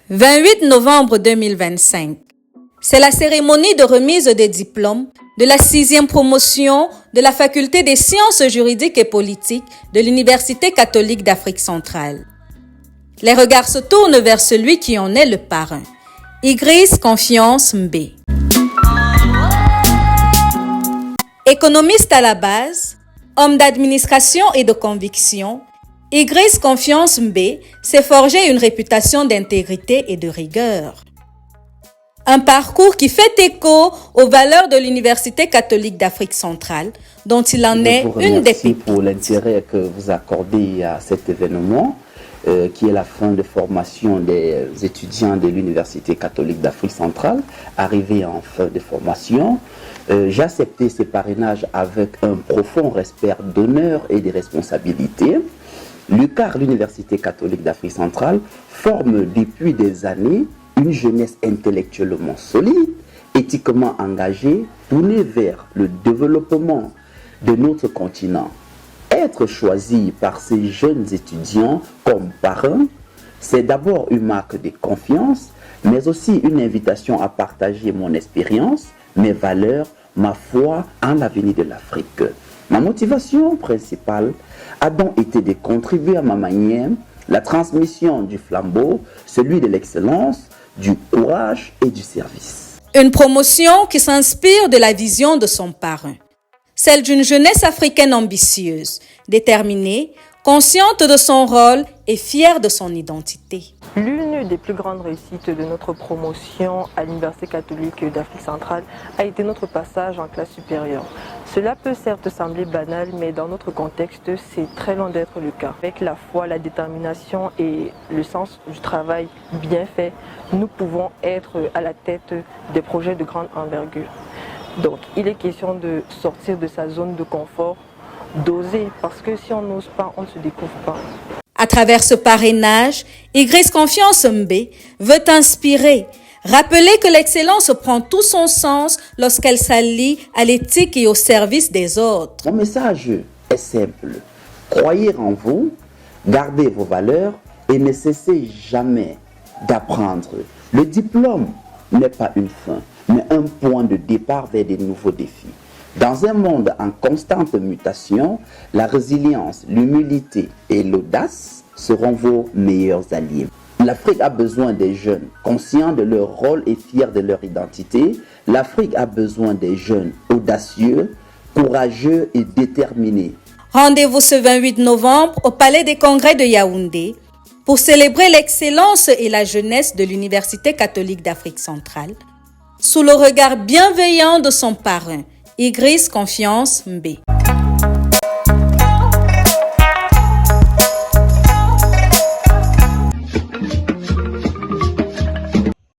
28 novembre 2025. C'est la cérémonie de remise des diplômes de la 6e promotion de la Faculté des sciences juridiques et politiques de l'Université catholique d'Afrique centrale. Les regards se tournent vers celui qui en est le parrain, Idriss Confiance Mbé. Économiste à la base, homme d'administration et de conviction, Idriss Confiance Mbé s'est forgé une réputation d'intégrité et de rigueur. Un parcours qui fait écho aux valeurs de l'Université catholique d'Afrique centrale, dont il en est une des pépites. Pour l'intérêt que vous accordez à cet événement, qui est la fin de formation des étudiants de l'Université catholique d'Afrique centrale, arrivés en fin de formation. J'ai accepté ce parrainage avec un profond respect d'honneur et de responsabilité. L'UCAR, l'Université catholique d'Afrique centrale, forme depuis des années une jeunesse intellectuellement solide, éthiquement engagée, tournée vers le développement de notre continent. Être choisi par ces jeunes étudiants comme parrain, c'est d'abord une marque de confiance, mais aussi une invitation à partager mon expérience, mes valeurs, ma foi en l'avenir de l'Afrique. Ma motivation principale a donc été de contribuer à ma manière la transmission du flambeau, celui de l'excellence, du courage et du service. Une promotion qui s'inspire de la vision de son parrain, celle d'une jeunesse africaine ambitieuse, déterminée, consciente de son rôle et fière de son identité. L'une des plus grandes réussites de notre promotion à l'Université catholique d'Afrique centrale a été notre passage en classe supérieure. Cela peut certes sembler banal, mais dans notre contexte, c'est très loin d'être le cas. Avec la foi, la détermination et le sens du travail bien fait, nous pouvons être à la tête des projets de grande envergure. Donc, il est question de sortir de sa zone de confort, d'oser, parce que si on n'ose pas, on ne se découvre pas. À travers ce parrainage, Idriss Confiance Mbé veut inspirer, rappeler que l'excellence prend tout son sens lorsqu'elle s'allie à l'éthique et au service des autres. Mon message est simple. Croyez en vous, gardez vos valeurs et ne cessez jamais d'apprendre. Le diplôme n'est pas une fin, mais un point de départ vers de nouveaux défis. Dans un monde en constante mutation, la résilience, l'humilité et l'audace seront vos meilleurs alliés. L'Afrique a besoin des jeunes conscients de leur rôle et fiers de leur identité. L'Afrique a besoin des jeunes audacieux, courageux et déterminés. Rendez-vous ce 28 novembre au Palais des Congrès de Yaoundé pour célébrer l'excellence et la jeunesse de l'Université catholique d'Afrique centrale, sous le regard bienveillant de son parrain, Idriss Confiance Mbé.